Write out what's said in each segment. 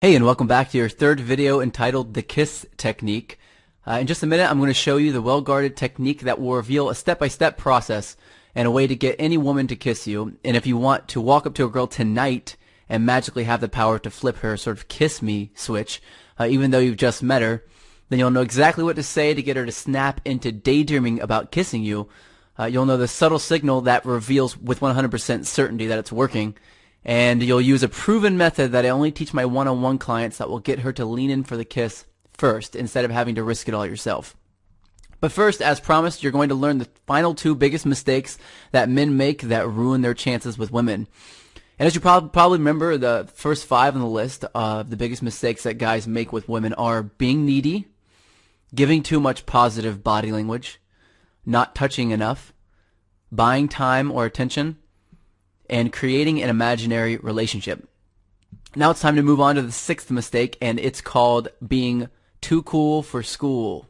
Hey, and welcome back to your third video entitled The Kiss Technique. In just a minute, I'm going to show you the well-guarded technique that will reveal a step-by-step process and a way to get any woman to kiss you. And if you want to walk up to a girl tonight and magically have the power to flip her sort of kiss me switch, even though you've just met her, then you'll know exactly what to say to get her to snap into daydreaming about kissing you. You'll know the subtle signal that reveals with 100% certainty that it's working. And you'll use a proven method that I only teach my one-on-one clients that will get her to lean in for the kiss first instead of having to risk it all yourself. But first, as promised, you're going to learn the final two biggest mistakes that men make that ruin their chances with women. And as you probably remember, the first five on the list of the biggest mistakes that guys make with women are being needy, giving too much positive body language, not touching enough, buying time or attention, and creating an imaginary relationship. Now it's time to move on to the sixth mistake, and it's called being too cool for school.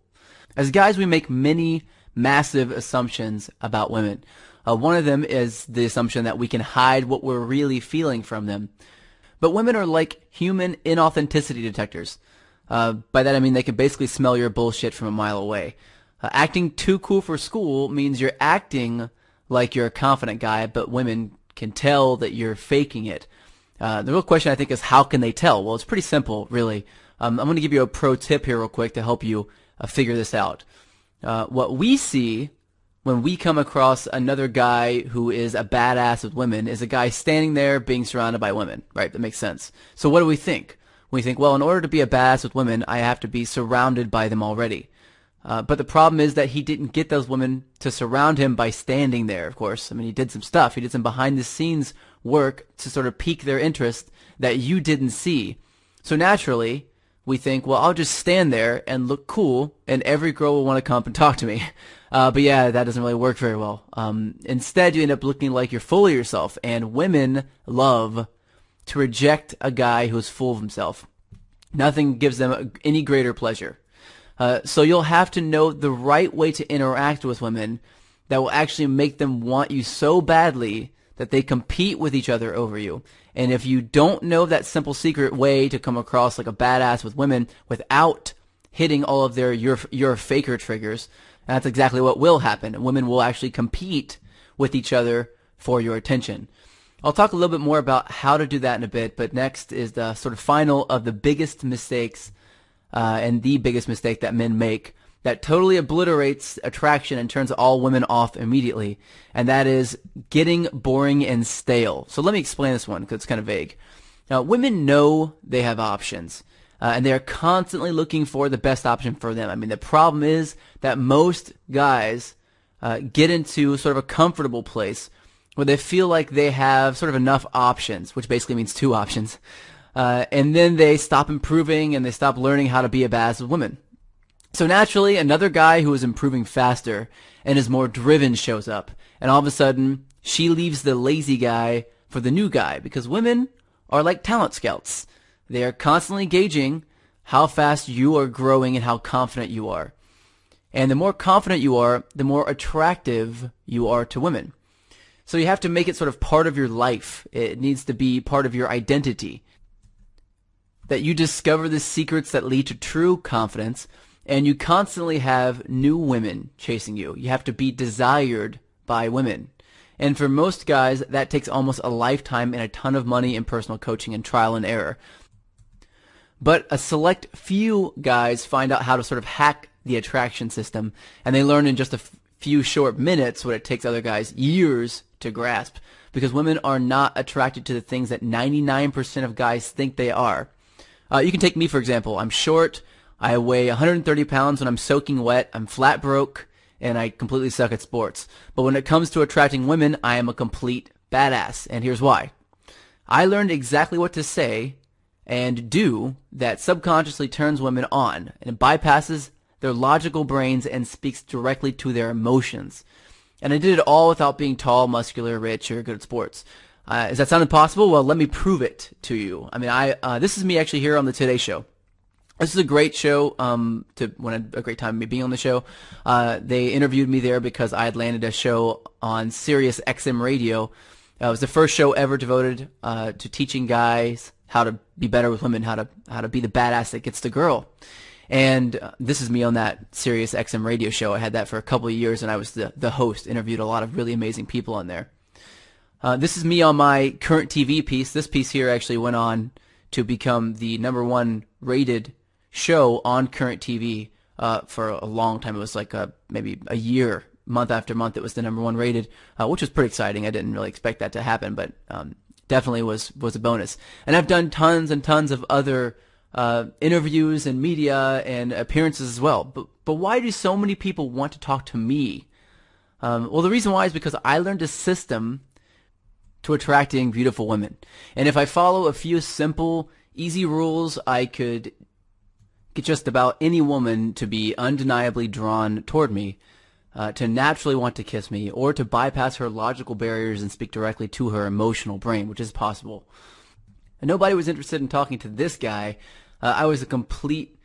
As guys, we make many massive assumptions about women. One of them is the assumption that we can hide what we're really feeling from them. But women are like human inauthenticity detectors. By that I mean they can basically smell your bullshit from a mile away. Acting too cool for school means you're acting like you're a confident guy, but women can tell that you're faking it. The real question, I think, is how can they tell? Well, it's pretty simple, really. I'm going to give you a pro tip here real quick to help you figure this out. What we see when we come across another guy who is a badass with women is a guy standing there being surrounded by women, right? That makes sense. So what do we think? We think, well, in order to be a badass with women, I have to be surrounded by them already. But the problem is that he didn't get those women to surround him by standing there, of course. I mean, he did some stuff. He did some behind-the-scenes work to sort of pique their interest that you didn't see. So naturally, we think, well, I'll just stand there and look cool, and every girl will want to come up and talk to me. But yeah, that doesn't really work very well. Instead, you end up looking like you're full of yourself, and women love to reject a guy who's full of himself. Nothing gives them any greater pleasure. So you'll have to know the right way to interact with women that will actually make them want you so badly that they compete with each other over you. And if you don't know that simple secret way to come across like a badass with women without hitting all of their your faker triggers, that's exactly what will happen. Women will actually compete with each other for your attention. I'll talk a little bit more about how to do that in a bit, but next is the sort of final of the biggest mistakes and the biggest mistake that men make that totally obliterates attraction and turns all women off immediately, and that is getting boring and stale. So let me explain this one because it's kind of vague. Now, women know they have options, and they are constantly looking for the best option for them. I mean, the problem is that most guys get into sort of a comfortable place where they feel like they have sort of enough options, which basically means two options. And then they stop improving and they stop learning how to be a badass with women. So naturally, another guy who is improving faster and is more driven shows up. And all of a sudden, she leaves the lazy guy for the new guy because women are like talent scouts. They are constantly gauging how fast you are growing and how confident you are. And the more confident you are, the more attractive you are to women. So you have to make it sort of part of your life. It needs to be part of your identity. That you discover the secrets that lead to true confidence, and you constantly have new women chasing you. You have to be desired by women. And for most guys, that takes almost a lifetime and a ton of money in personal coaching and trial and error. But a select few guys find out how to sort of hack the attraction system, and they learn in just a few short minutes what it takes other guys years to grasp, because women are not attracted to the things that 99% of guys think they are. You can take me, for example. I'm short, I weigh 130 pounds when I'm soaking wet, I'm flat broke, and I completely suck at sports. But when it comes to attracting women, I am a complete badass, and here's why. I learned exactly what to say and do that subconsciously turns women on, and it bypasses their logical brains and speaks directly to their emotions. And I did it all without being tall, muscular, rich, or good at sports. Does that sound impossible? Well, let me prove it to you. I mean, this is me actually here on the Today Show. This is a great show. A great time me being on the show. They interviewed me there because I had landed a show on Sirius XM Radio, It was the first show ever devoted to teaching guys how to be better with women, how to be the badass that gets the girl. And this is me on that Sirius XM radio show. I had that for a couple of years, and I was the host. Interviewed a lot of really amazing people on there. This is me on my current TV piece. This piece here actually went on to become the #1 rated show on current TV for a long time. It was like maybe a year, month after month. It was the #1 rated, which was pretty exciting. I didn't really expect that to happen, but definitely was a bonus. And I've done tons and tons of other interviews and media and appearances as well. But why do so many people want to talk to me? Well, the reason why is because I learned a system to attracting beautiful women. And if I follow a few simple, easy rules, I could get just about any woman to be undeniably drawn toward me, to naturally want to kiss me, or to bypass her logical barriers and speak directly to her emotional brain, which is possible. And nobody was interested in talking to this guy. I was a complete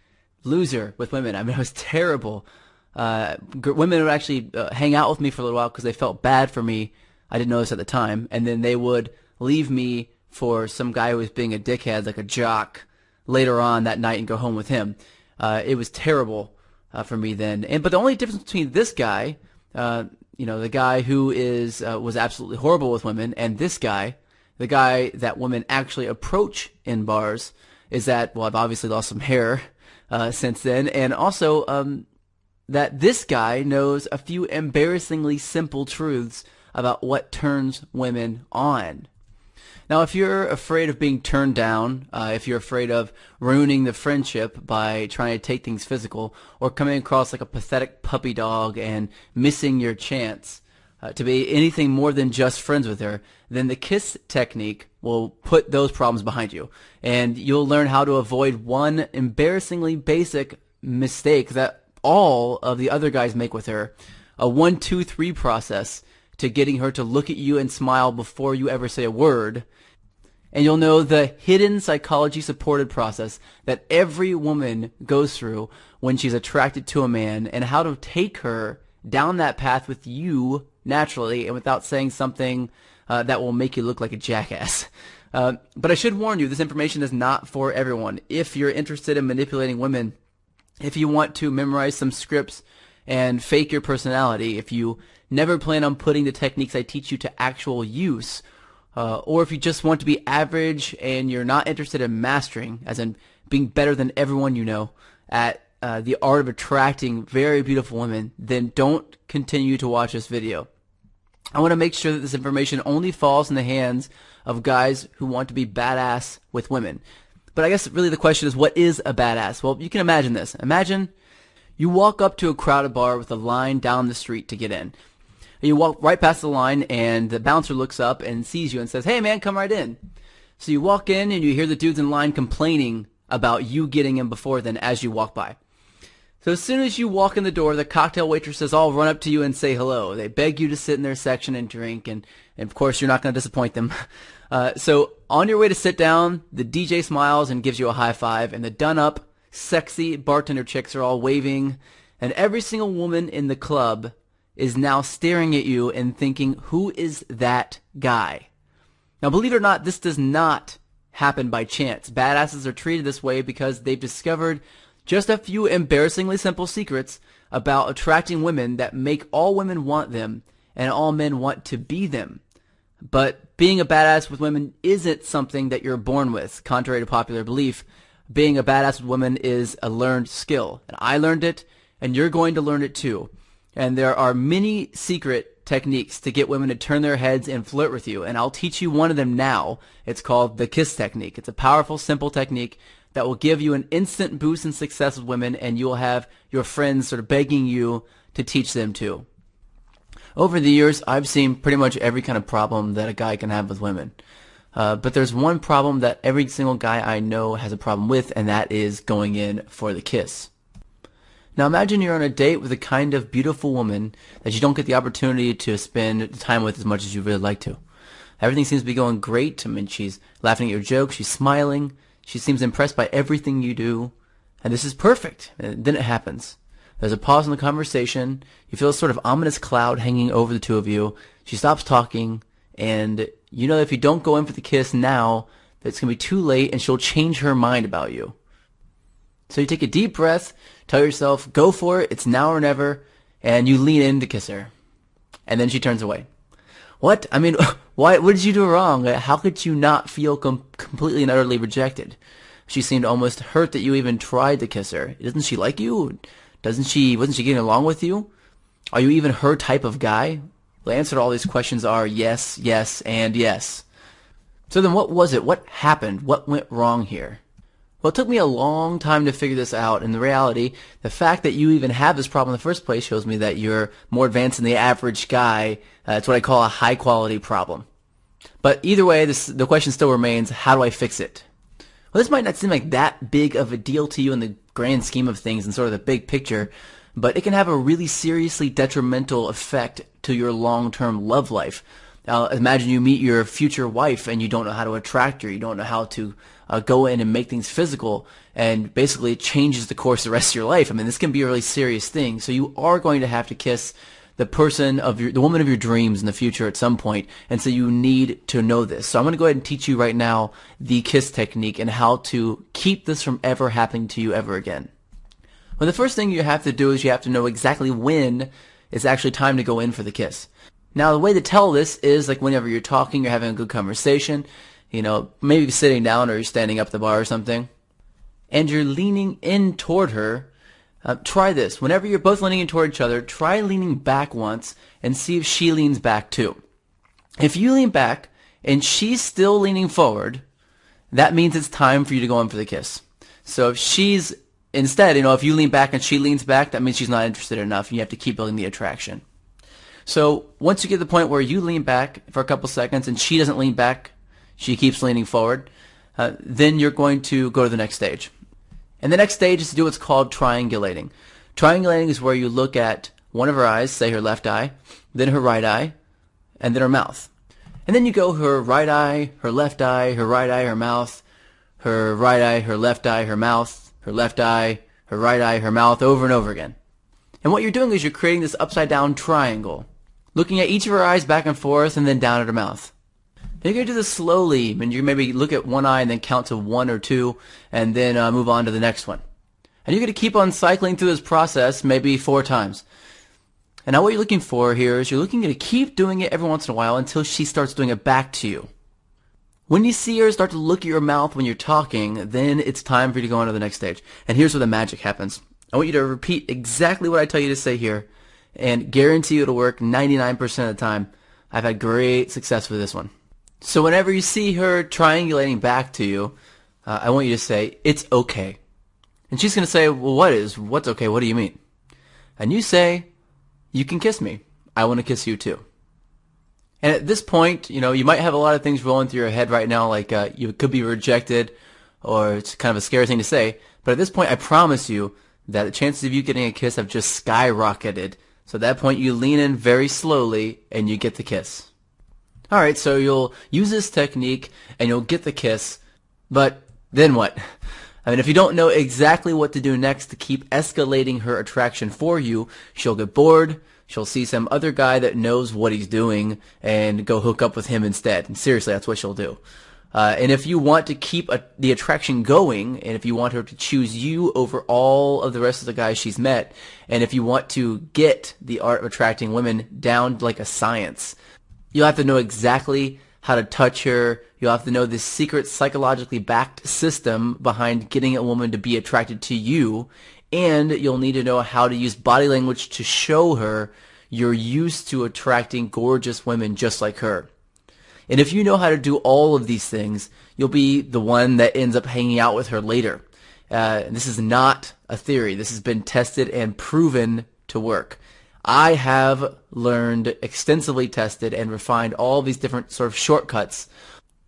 loser with women. I mean, I was terrible. Women would actually hang out with me for a little while because they felt bad for me. I didn't know this at the time. And then they would leave me for some guy who was being a dickhead, like a jock, later on that night and go home with him. It was terrible for me then. But the only difference between this guy, the guy who was absolutely horrible with women, and this guy, the guy that women actually approach in bars, is that, well, I've obviously lost some hair since then, and also that this guy knows a few embarrassingly simple truths about what turns women on. Now, if you're afraid of being turned down, if you're afraid of ruining the friendship by trying to take things physical, or coming across like a pathetic puppy dog and missing your chance to be anything more than just friends with her, then the KISS technique will put those problems behind you. And you'll learn how to avoid one embarrassingly basic mistake that all of the other guys make with her, a 1, 2, 3 process to getting her to look at you and smile before you ever say a word. And you'll know the hidden psychology supported process that every woman goes through when she's attracted to a man, and how to take her down that path with you naturally and without saying something that will make you look like a jackass. But I should warn you, this information is not for everyone. If you're interested in manipulating women, if you want to memorize some scripts and fake your personality, if you never plan on putting the techniques I teach you to actual use, or if you just want to be average and you're not interested in mastering, as in being better than everyone you know at the art of attracting very beautiful women, then don't continue to watch this video. I want to make sure that this information only falls in the hands of guys who want to be badass with women. But I guess really the question is, what is a badass? Well, you can imagine this. Imagine you walk up to a crowded bar with a line down the street to get in. You walk right past the line, and the bouncer looks up and sees you and says, "Hey man, come right in." So you walk in, and you hear the dudes in line complaining about you getting in before them as you walk by. So as soon as you walk in the door, the cocktail waitresses all run up to you and say hello. They beg you to sit in their section and drink, and of course you're not going to disappoint them. So on your way to sit down, the DJ smiles and gives you a high five, and the done-up, sexy bartender chicks are all waving, and every single woman in the club is now staring at you and thinking, who is that guy? Now, believe it or not, this does not happen by chance. Badasses are treated this way because they've discovered just a few embarrassingly simple secrets about attracting women that make all women want them and all men want to be them. But being a badass with women isn't something that you're born with. Contrary to popular belief, being a badass with women is a learned skill. And I learned it, and you're going to learn it too. And there are many secret techniques to get women to turn their heads and flirt with you. And I'll teach you one of them now. It's called the KISS technique. It's a powerful, simple technique that will give you an instant boost in success with women, and you'll have your friends sort of begging you to teach them too. Over the years, I've seen pretty much every kind of problem that a guy can have with women. But there's one problem that every single guy I know has a problem with, and that is going in for the kiss. Now imagine you're on a date with a kind of beautiful woman that you don't get the opportunity to spend time with as much as you really like to. Everything seems to be going great. I mean, she's laughing at your jokes, she's smiling, she seems impressed by everything you do, and this is perfect. And then it happens. There's a pause in the conversation, you feel a sort of ominous cloud hanging over the two of you, she stops talking, And you know if you don't go in for the kiss now, it's going to be too late and she'll change her mind about you. So you take a deep breath, tell yourself, go for it, it's now or never, and you lean in to kiss her. And then she turns away. What? I mean, why? What did you do wrong? How could you not feel completely and utterly rejected? She seemed almost hurt that you even tried to kiss her. Doesn't she like you? Wasn't she getting along with you? Are you even her type of guy? The answer to all these questions are yes, yes, and yes. So then what was it? What happened? What went wrong here? Well, it took me a long time to figure this out, and the reality, the fact that you even have this problem in the first place shows me that you're more advanced than the average guy. It's what I call a high-quality problem. But either way, the question still remains, how do I fix it? Well, this might not seem like that big of a deal to you in the grand scheme of things and sort of the big picture, but it can have a really seriously detrimental effect to your long-term love life. Imagine you meet your future wife and you don't know how to attract her. You don't know how to go in and make things physical, and basically it changes the course of the rest of your life. I mean, this can be a really serious thing. So you are going to have to kiss the woman of your dreams in the future at some point, and so you need to know this. So I'm going to go ahead and teach you right now the kiss technique and how to keep this from ever happening to you ever again. Well, the first thing you have to do is you have to know exactly when it's actually time to go in for the kiss. Now, the way to tell this is like whenever you're talking, you're having a good conversation, you know, maybe sitting down or you're standing up at the bar or something, and you're leaning in toward her. Try this. Whenever you're both leaning in toward each other, try leaning back once and see if she leans back too. If you lean back and she's still leaning forward, that means it's time for you to go in for the kiss. So if she's instead, if you lean back and she leans back, that means she's not interested enough, and you have to keep building the attraction. So once you get to the point where you lean back for a couple seconds and she doesn't lean back, she keeps leaning forward, then you're going to go to the next stage. And the next stage is to do what's called triangulating. Triangulating is where you look at one of her eyes, say her left eye, then her right eye, and then her mouth. And then you go her right eye, her left eye, her right eye, her mouth, her right eye, her left eye, her mouth, her left eye, her right eye, her mouth, over and over again. And what you're doing is you're creating this upside down triangle, looking at each of her eyes back and forth and then down at her mouth. You're going to do this slowly, and you maybe look at one eye and then count to 1 or 2 and then move on to the next one. And you're going to keep on cycling through this process maybe 4 times. And now what you're looking for here is you're looking to keep doing it every once in a while until she starts doing it back to you. When you see her start to look at your mouth when you're talking, then it's time for you to go on to the next stage. And here's where the magic happens. I want you to repeat exactly what I tell you to say here, and guarantee you it'll work 99% of the time. I've had great success with this one. So whenever you see her triangulating back to you, I want you to say, "It's okay." And she's going to say, "Well, what's okay? What do you mean?" And you say, "You can kiss me. I want to kiss you too." And at this point, you might have a lot of things rolling through your head right now, like you could be rejected, or it's kind of a scary thing to say. But at this point, I promise you that the chances of you getting a kiss have just skyrocketed. So at that point, you lean in very slowly, and you get the kiss. Alright, so you'll use this technique, and you'll get the kiss, but then what? I mean, if you don't know exactly what to do next to keep escalating her attraction for you, she'll get bored, she'll see some other guy that knows what he's doing, and go hook up with him instead. And seriously, that's what she'll do. And if you want to keep the attraction going, and if you want her to choose you over all of the rest of the guys she's met, and if you want to get the art of attracting women down like a science, you'll have to know exactly how to touch her. You'll have to know this secret psychologically backed system behind getting a woman to be attracted to you, and you'll need to know how to use body language to show her you're used to attracting gorgeous women just like her. And if you know how to do all of these things, you'll be the one that ends up hanging out with her later. This is not a theory. This has been tested and proven to work. I have learned, extensively tested, and refined all these different sort of shortcuts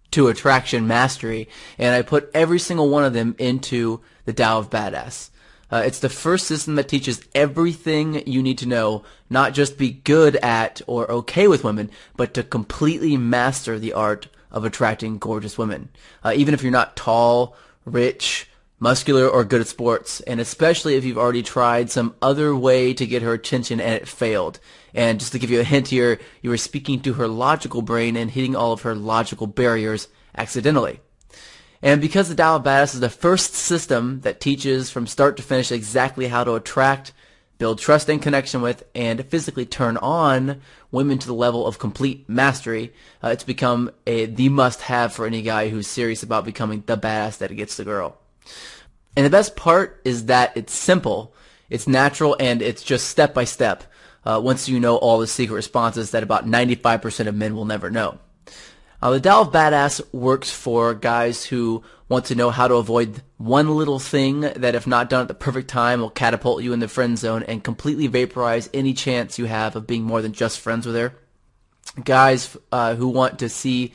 to attraction mastery, and I put every single one of them into the Tao of Badass. It's the first system that teaches everything you need to know, not just be good at or okay with women, but to completely master the art of attracting gorgeous women. Even if you're not tall, rich, muscular or good at sports, and especially if you've already tried some other way to get her attention and it failed. And just to give you a hint here, you were speaking to her logical brain and hitting all of her logical barriers accidentally. And because the Tao of Badass is the first system that teaches from start to finish exactly how to attract, build trust and connection with, and physically turn on women to the level of complete mastery, it's become the must-have for any guy who's serious about becoming the badass that gets the girl. And the best part is that it's simple, it's natural, and it's just step by step once you know all the secret responses that about 95% of men will never know. The Tao of Badass works for guys who want to know how to avoid one little thing that, if not done at the perfect time, will catapult you in the friend zone and completely vaporize any chance you have of being more than just friends with her. Guys who want to see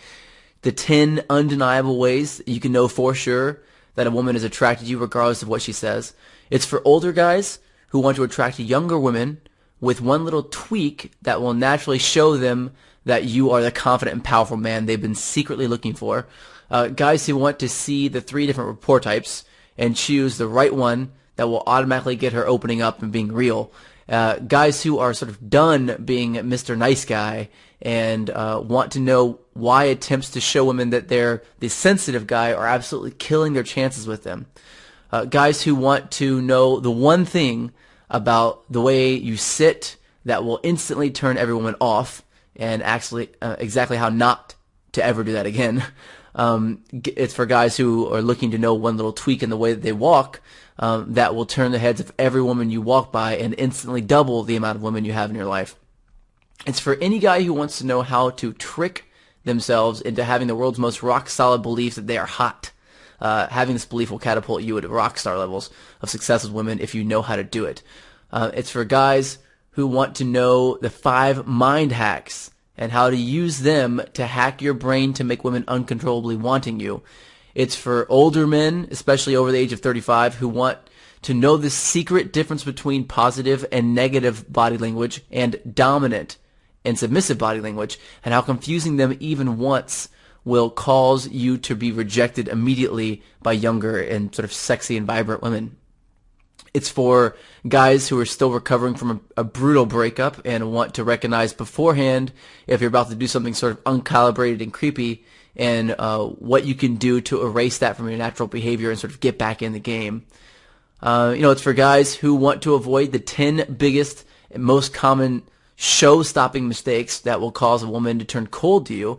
the 10 undeniable ways you can know for sure that a woman is attracted to you regardless of what she says. It's for older guys who want to attract younger women with one little tweak that will naturally show them that you are the confident and powerful man they've been secretly looking for. Guys who want to see the 3 different rapport types and choose the right one that will automatically get her opening up and being real. Guys who are sort of done being Mr. Nice Guy and want to know why attempts to show women that they're the sensitive guy are absolutely killing their chances with them. Guys who want to know the one thing about the way you sit that will instantly turn every woman off, and actually exactly how not to ever do that again. It's for guys who are looking to know one little tweak in the way that they walk that will turn the heads of every woman you walk by and instantly double the amount of women you have in your life. It's for any guy who wants to know how to trick themselves into having the world's most rock-solid belief that they are hot. Having this belief will catapult you at rock star levels of success with women if you know how to do it. It's for guys who want to know the 5 mind hacks and how to use them to hack your brain to make women uncontrollably wanting you. It's for older men, especially over the age of 35, who want to know the secret difference between positive and negative body language and dominant and submissive body language, and how confusing them even once will cause you to be rejected immediately by younger and sort of sexy and vibrant women. It's for guys who are still recovering from a brutal breakup and want to recognize beforehand if you're about to do something sort of uncalibrated and creepy, and what you can do to erase that from your natural behavior and sort of get back in the game. It's for guys who want to avoid the 10 biggest and most common show-stopping mistakes that will cause a woman to turn cold to you,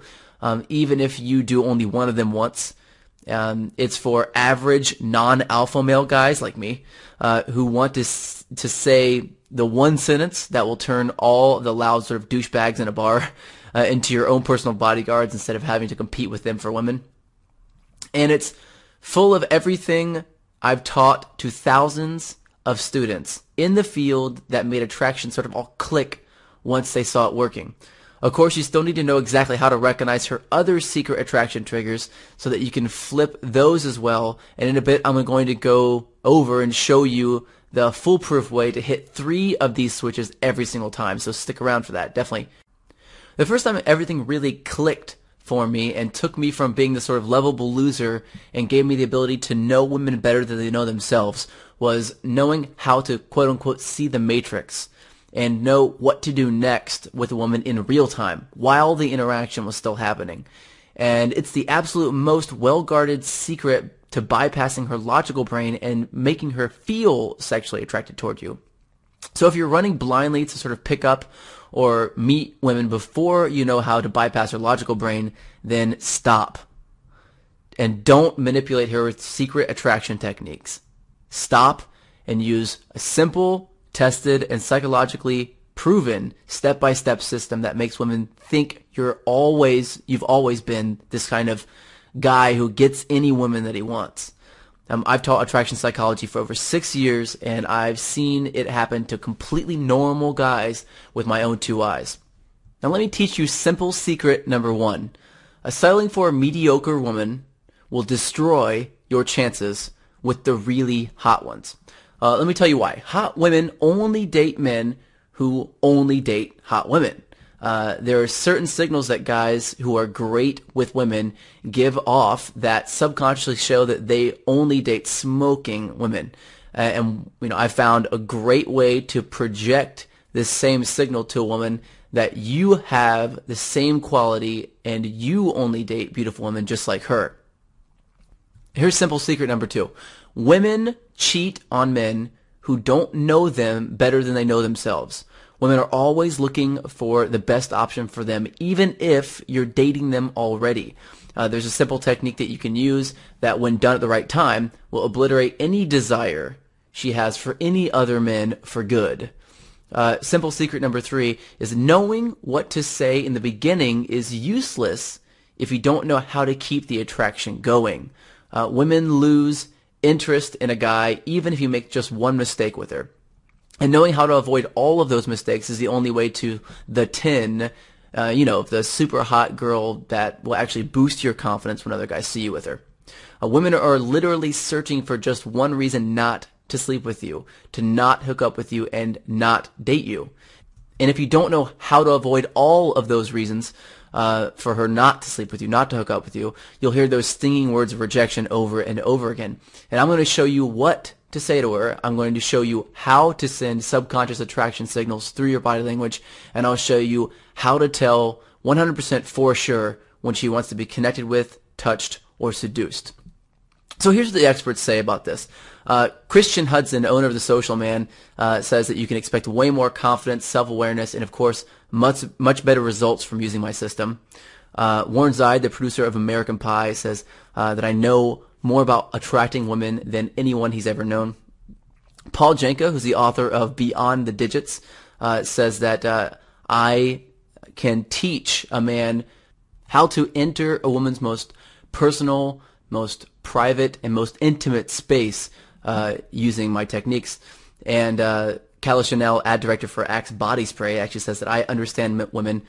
even if you do only one of them once. It's for average non-alpha male guys like me who want to say the one sentence that will turn all the loud sort of douchebags in a bar into your own personal bodyguards instead of having to compete with them for women. And it's full of everything I've taught to thousands of students in the field that made attraction sort of all click once they saw it working. Of course, you still need to know exactly how to recognize her other secret attraction triggers so that you can flip those as well. And in a bit, I'm going to go over and show you the foolproof way to hit 3 of these switches every single time. So stick around for that, definitely. The first time everything really clicked for me and took me from being the sort of lovable loser and gave me the ability to know women better than they know themselves was knowing how to quote-unquote see the matrix and know what to do next with a woman in real time while the interaction was still happening. And it's the absolute most well-guarded secret to bypassing her logical brain and making her feel sexually attracted toward you. So if you're running blindly to sort of pick up or meet women before you know how to bypass her logical brain, then stop. And don't manipulate her with secret attraction techniques. Stop and use a simple, tested, and psychologically proven step-by-step system that makes women think you've always been this kind of guy who gets any woman that he wants. I've taught attraction psychology for over 6 years, and I've seen it happen to completely normal guys with my own 2 eyes. Now let me teach you simple secret number 1. Settling for a mediocre woman will destroy your chances with the really hot ones. Let me tell you why. Hot women only date men who only date hot women. There are certain signals that guys who are great with women give off that subconsciously show that they only date smoking women. And I found a great way to project this same signal to a woman that you have the same quality and you only date beautiful women just like her. Here's simple secret number 2. Women cheat on men who don't know them better than they know themselves. Women are always looking for the best option for them, even if you're dating them already. There's a simple technique that you can use that, when done at the right time, will obliterate any desire she has for any other men for good. Simple secret number 3 is knowing what to say in the beginning is useless if you don't know how to keep the attraction going. Women lose interest in a guy even if you make just one mistake with her. And knowing how to avoid all of those mistakes is the only way to the 10, the super hot girl that will actually boost your confidence when other guys see you with her. Women are literally searching for just one reason not to sleep with you, to not hook up with you, and not date you. And if you don't know how to avoid all of those reasons for her not to sleep with you, not to hook up with you, you'll hear those stinging words of rejection over and over again. And I'm going to show you what to say to her. I'm going to show you how to send subconscious attraction signals through your body language, and I'll show you how to tell 100% for sure when she wants to be connected with, touched, or seduced. So here's what the experts say about this. Christian Hudson, owner of The Social Man, says that you can expect way more confidence, self-awareness, and of course, much better results from using my system. Warren Zide, the producer of American Pie, says that I know more about attracting women than anyone he's ever known. Paul Janka, who's the author of Beyond the Digits, says that I can teach a man how to enter a woman's most personal, most private, and most intimate space using my techniques. And Calla Chanel, ad director for Axe Body Spray, actually says that I understand women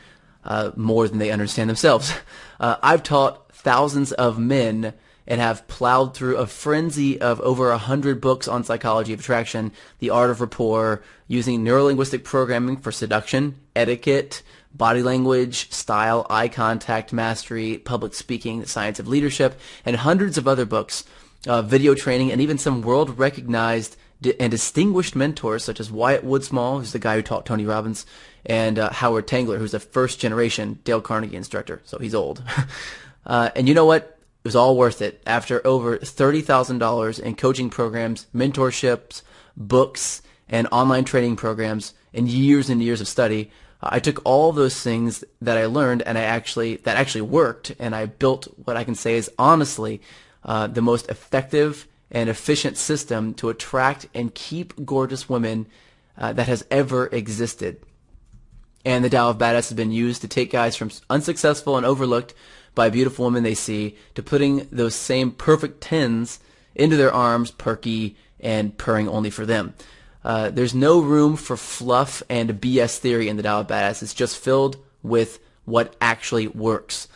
more than they understand themselves. I've taught thousands of men and have plowed through a frenzy of over 100 books on psychology of attraction, the art of rapport, using neurolinguistic programming for seduction, etiquette, body language, style, eye contact mastery, public speaking, the science of leadership, and hundreds of other books, video training, and even some world-recognized and distinguished mentors such as Wyatt Woodsmall, who's the guy who taught Tony Robbins, and Howard Tangler, who's a first-generation Dale Carnegie instructor, so he's old. And you know what? It was all worth it. After over $30,000 in coaching programs, mentorships, books, and online training programs, and years of study, I took all those things that I learned and that actually worked, and I built what I can say is honestly the most effective and efficient system to attract and keep gorgeous women that has ever existed. And the Tao of Badass has been used to take guys from unsuccessful and overlooked by a beautiful woman they see to putting those same perfect 10s into their arms, perky and purring only for them. There's no room for fluff and BS theory in the Tao of Badass. It's just filled with what actually works.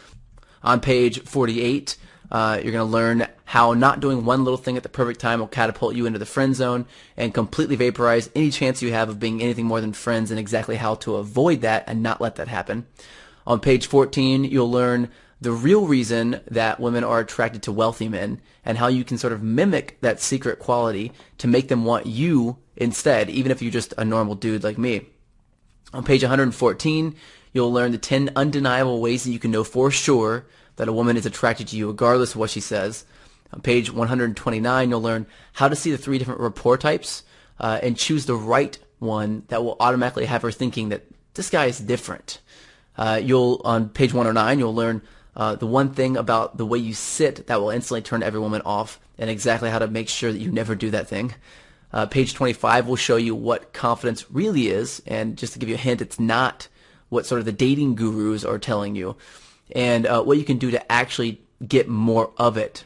On page 48, you're going to learn how not doing one little thing at the perfect time will catapult you into the friend zone and completely vaporize any chance you have of being anything more than friends, and exactly how to avoid that and not let that happen. On page 14, you'll learn the real reason that women are attracted to wealthy men and how you can sort of mimic that secret quality to make them want you instead, even if you're just a normal dude like me. On page 114, you'll learn the 10 undeniable ways that you can know for sure that a woman is attracted to you regardless of what she says. On page 129, you'll learn how to see the 3 different rapport types and choose the right one that will automatically have her thinking that this guy is different. On page 109, you'll learn the one thing about the way you sit that will instantly turn every woman off, and exactly how to make sure that you never do that thing. Page 25 will show you what confidence really is, and just to give you a hint, it's not what sort of the dating gurus are telling you, and what you can do to actually get more of it.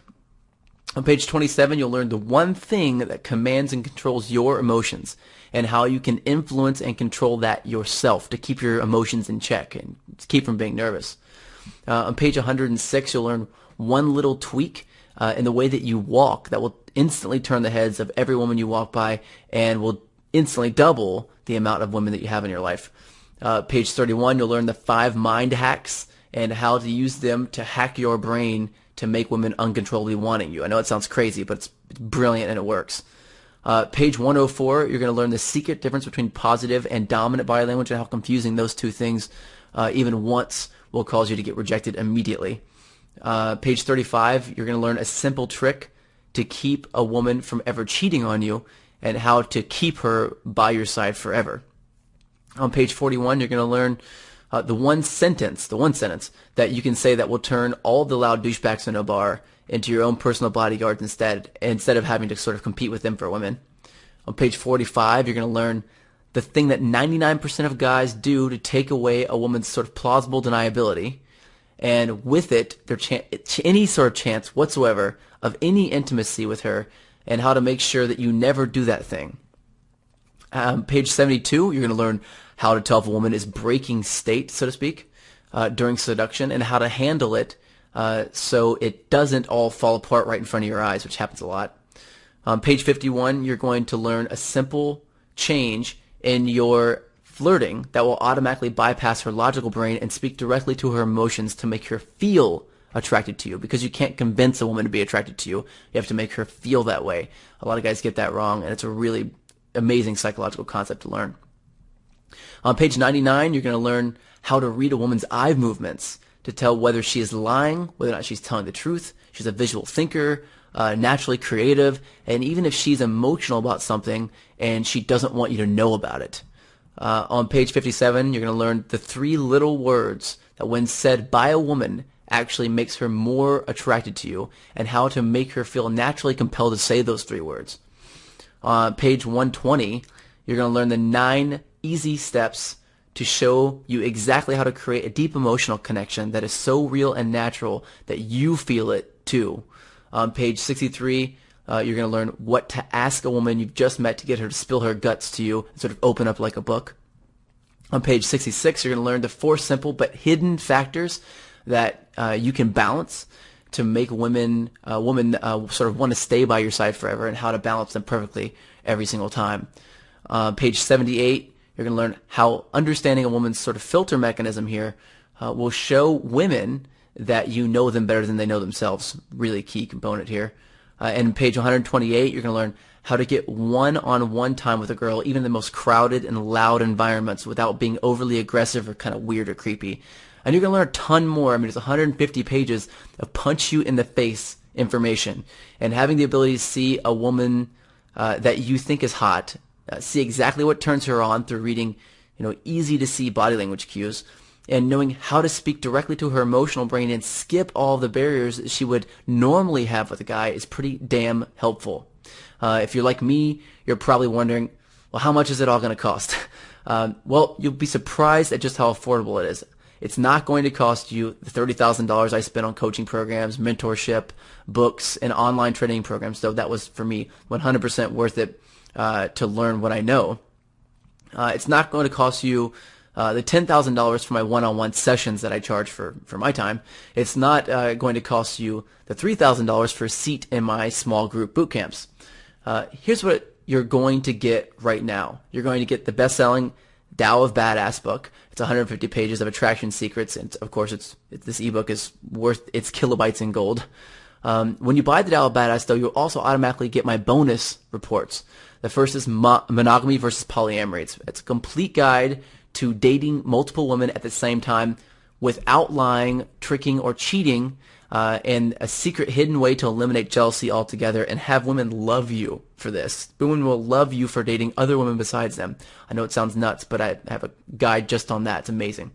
On page 27, you'll learn the one thing that commands and controls your emotions, and how you can influence and control that yourself to keep your emotions in check and keep from being nervous. On page 106, you'll learn one little tweak in the way that you walk that will instantly turn the heads of every woman you walk by and will instantly double the amount of women that you have in your life. Page 31, you'll learn the 5 mind hacks and how to use them to hack your brain to make women uncontrollably wanting you. I know it sounds crazy, but it's brilliant and it works. Page 104, you're going to learn the secret difference between positive and dominant body language and how confusing those two things, even once, will cause you to get rejected immediately. Page 35, you're going to learn a simple trick to keep a woman from ever cheating on you and how to keep her by your side forever. On page 41, you're going to learn the one sentence that you can say that will turn all the loud douchebags in a bar into your own personal bodyguards instead of having to sort of compete with them for women. On page 45, you're going to learn the thing that 99% of guys do to take away a woman's sort of plausible deniability, and with it, any sort of chance whatsoever of any intimacy with her, and how to make sure that you never do that thing. Page 72, you're going to learn how to tell if a woman is breaking state, so to speak, during seduction, and how to handle it so it doesn't all fall apart right in front of your eyes, which happens a lot. Page 51, you're going to learn a simple change in your flirting that will automatically bypass her logical brain and speak directly to her emotions to make her feel attracted to you, because you can't convince a woman to be attracted to you. You have to make her feel that way. A lot of guys get that wrong, and it's a really amazing psychological concept to learn. On page 99, you're going to learn how to read a woman's eye movements to tell whether she is lying, whether or not she's telling the truth. She's a visual thinker, naturally creative, and even if she's emotional about something and she doesn't want you to know about it. On page 57, you're going to learn the 3 little words that when said by a woman actually makes her more attracted to you, and how to make her feel naturally compelled to say those 3 words. On page 120, you're going to learn the 9 easy steps to show you exactly how to create a deep emotional connection that is so real and natural that you feel it too. On page 63, you're going to learn what to ask a woman you've just met to get her to spill her guts to you and sort of open up like a book. On page 66, you're going to learn the 4 simple but hidden factors that you can balance to make a woman sort of want to stay by your side forever, and how to balance them perfectly every single time. Page 78, you're going to learn how understanding a woman's sort of filter mechanism here will show women that you know them better than they know themselves. Really key component here. And page 128, you're going to learn how to get one-on-one time with a girl, even in the most crowded and loud environments, without being overly aggressive or kind of weird or creepy. And you're going to learn a ton more. I mean, it's 150 pages of punch-you-in-the-face information. And having the ability to see a woman that you think is hot, see exactly what turns her on through reading, easy-to-see body language cues, and knowing how to speak directly to her emotional brain and skip all the barriers that she would normally have with a guy is pretty damn helpful. If you're like me, you're probably wondering, well, how much is it all going to cost? Well, you'll be surprised at just how affordable it is. It's not going to cost you the $30,000 I spent on coaching programs, mentorship, books, and online training programs, though that was, for me, 100% worth it to learn what I know. It's not going to cost you the $10,000 for my one-on-one sessions that I charge for my time. It's not going to cost you the $3,000 for a seat in my small group boot camps. Here's what you're going to get right now. You're going to get the best-selling Tao of Badass book. It's 150 pages of attraction secrets, and of course, this ebook is worth its kilobytes in gold. When you buy the Tao of Badass, though, you'll also automatically get my bonus reports. The first is monogamy versus polyamory. It's a complete guide to dating multiple women at the same time without lying, tricking, or cheating, and a secret hidden way to eliminate jealousy altogether and have women love you for this. Women will love you for dating other women besides them. I know it sounds nuts, but I have a guide just on that. It's amazing.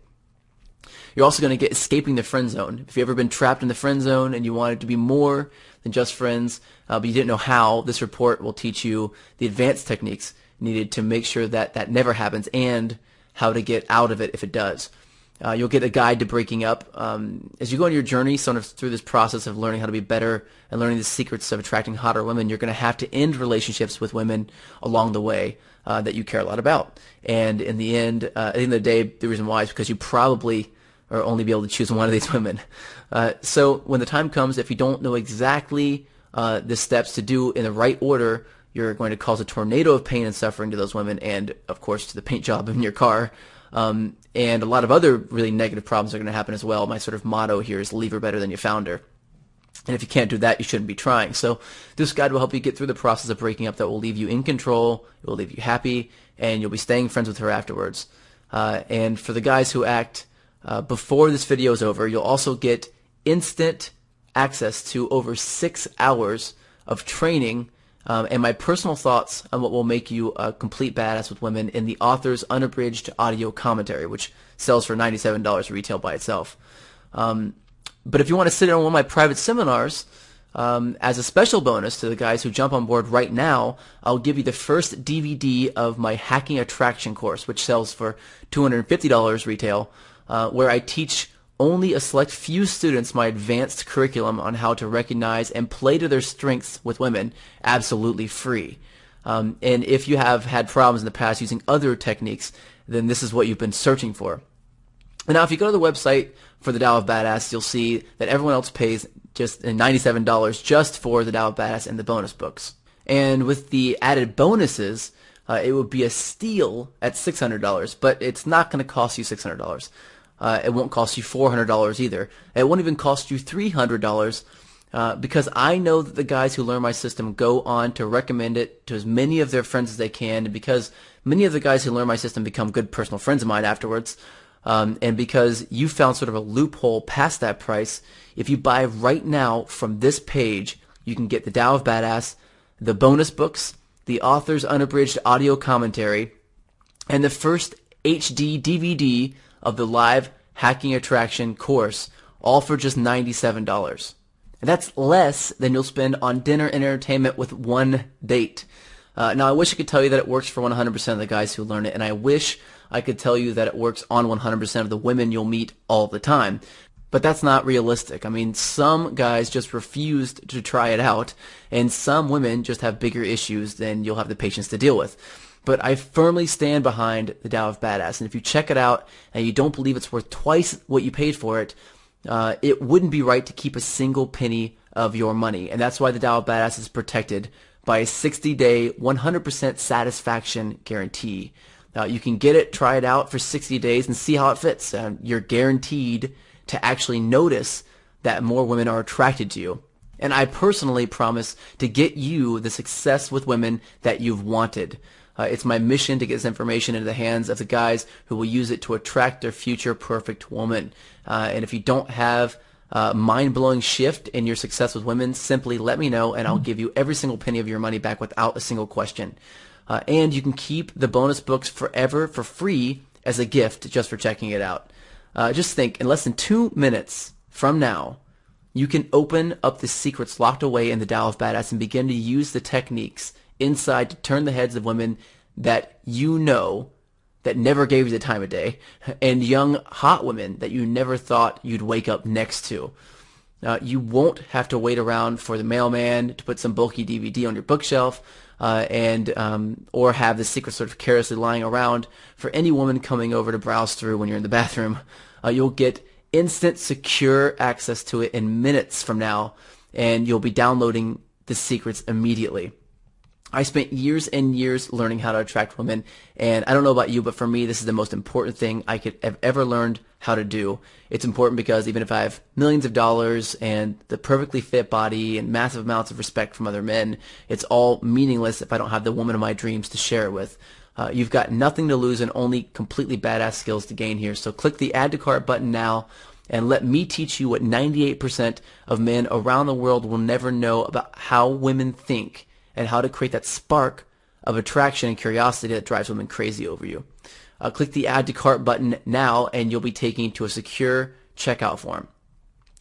You're also going to get escaping the friend zone. If you've ever been trapped in the friend zone and you wanted to be more than just friends, but you didn't know how, this report will teach you the advanced techniques needed to make sure that that never happens, and how to get out of it if it does. You'll get a guide to breaking up. As you go on your journey sort of through this process of learning how to be better and learning the secrets of attracting hotter women, you're going to have to end relationships with women along the way that you care a lot about. And in the end, at the end of the day, the reason why is because you probably are only be able to choose one of these women. So when the time comes, if you don't know exactly the steps to do in the right order, you're going to cause a tornado of pain and suffering to those women, and of course to the paint job in your car. and a lot of other really negative problems are going to happen as well. My sort of motto here is leave her better than you found her. And if you can't do that, you shouldn't be trying. So this guide will help you get through the process of breaking up that will leave you in control, it will leave you happy, and you'll be staying friends with her afterwards. And for the guys who act before this video is over, you'll also get instant access to over 6 hours of training and my personal thoughts on what will make you a complete badass with women in the author's unabridged audio commentary, which sells for $97 retail by itself. But if you want to sit in on one of my private seminars, as a special bonus to the guys who jump on board right now, I'll give you the first DVD of my Hacking Attraction course, which sells for $250 retail, where I teach only a select few students my advanced curriculum on how to recognize and play to their strengths with women, absolutely free. And if you have had problems in the past using other techniques, then this is what you've been searching for. And now if you go to the website for the Tao of Badass, you'll see that everyone else pays just $97 just for the Tao of Badass and the bonus books. And with the added bonuses, it would be a steal at $600, but it's not going to cost you $600. It won't cost you $400 either. It won't even cost you $300 because I know that the guys who learn my system go on to recommend it to as many of their friends as they can, and because many of the guys who learn my system become good personal friends of mine afterwards, and because you found sort of a loophole past that price, if you buy right now from this page, you can get the Tao of Badass, the bonus books, the author's unabridged audio commentary, and the first HD DVD of the live Hacking Attraction course, all for just $97. And that's less than you'll spend on dinner and entertainment with one date. Now, I wish I could tell you that it works for 100% of the guys who learn it, and I wish I could tell you that it works on 100% of the women you'll meet all the time. But that's not realistic. I mean, some guys just refused to try it out, and some women just have bigger issues than you'll have the patience to deal with. But I firmly stand behind the Tao of Badass, and if you check it out and you don't believe it's worth twice what you paid for it, it wouldn't be right to keep a single penny of your money. And that's why the Tao of Badass is protected by a 60-day, 100% satisfaction guarantee. You can get it, try it out for 60 days, and see how it fits. You're guaranteed to actually notice that more women are attracted to you. And I personally promise to get you the success with women that you've wanted. It's my mission to get this information into the hands of the guys who will use it to attract their future perfect woman. And if you don't have a mind-blowing shift in your success with women, simply let me know and I'll give you every single penny of your money back without a single question. And you can keep the bonus books forever for free as a gift just for checking it out. Just think, in less than 2 minutes from now, you can open up the secrets locked away in the Tao of Badass and begin to use the techniques inside to turn the heads of women that you know that never gave you the time of day, and young hot women that you never thought you'd wake up next to. You won't have to wait around for the mailman to put some bulky DVD on your bookshelf or have the secret sort of carelessly lying around for any woman coming over to browse through when you're in the bathroom. You'll get instant, secure access to it in minutes from now, and you'll be downloading the secrets immediately. I spent years and years learning how to attract women, and I don't know about you, but for me, this is the most important thing I could have ever learned how to do. It's important because even if I have millions of dollars and the perfectly fit body and massive amounts of respect from other men, it's all meaningless if I don't have the woman of my dreams to share it with. You've got nothing to lose and only completely badass skills to gain here. So click the Add to Cart button now and let me teach you what 98% of men around the world will never know about how women think and how to create that spark of attraction and curiosity that drives women crazy over you. Click the Add to Cart button now and you'll be taken to a secure checkout form.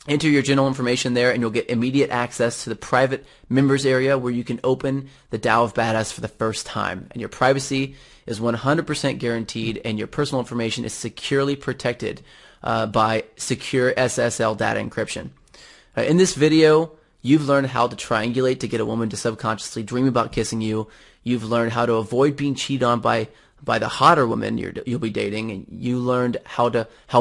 Enter your general information there and you'll get immediate access to the private members area where you can open the Tao of Badass for the first time. And your privacy is 100% guaranteed and your personal information is securely protected by secure SSL data encryption. In this video, you've learned how to triangulate to get a woman to subconsciously dream about kissing you. You've learned how to avoid being cheated on by the hotter woman you'll be dating, and you learned how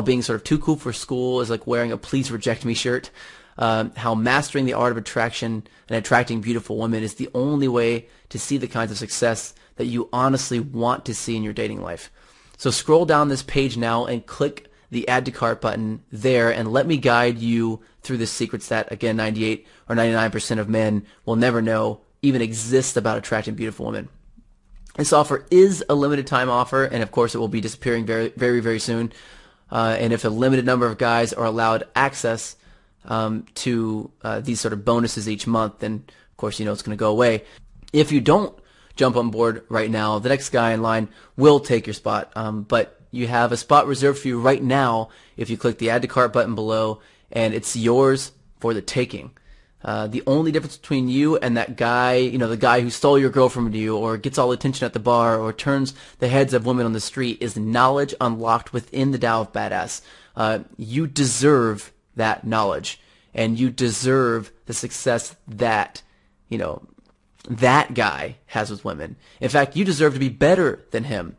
being sort of too cool for school is like wearing a "Please Reject Me" shirt. How mastering the art of attraction and attracting beautiful women is the only way to see the kinds of success that you honestly want to see in your dating life. So scroll down this page now and click the add to cart button there, and let me guide you through this secrets that, again, 98 or 99% of men will never know even exist about attracting beautiful women. This offer is a limited time offer, and of course it will be disappearing very, very, very soon. And if a limited number of guys are allowed access to these sort of bonuses each month, then of course it's going to go away. If you don't jump on board right now, the next guy in line will take your spot. But you have a spot reserved for you right now if you click the add to cart button below, and it's yours for the taking. The only difference between you and that guy, the guy who stole your girl from you or gets all the attention at the bar or turns the heads of women on the street, is knowledge unlocked within the Tao of Badass. You deserve that knowledge, and you deserve the success that, that guy has with women. In fact, you deserve to be better than him.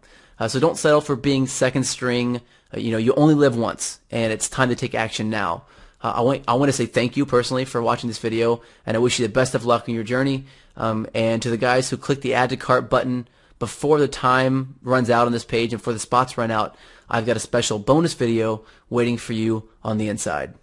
So don't settle for being second string. You only live once, and it's time to take action now. I want to say thank you personally for watching this video, and I wish you the best of luck in your journey. And to the guys who click the add to cart button before the time runs out on this page and before the spots run out, I've got a special bonus video waiting for you on the inside.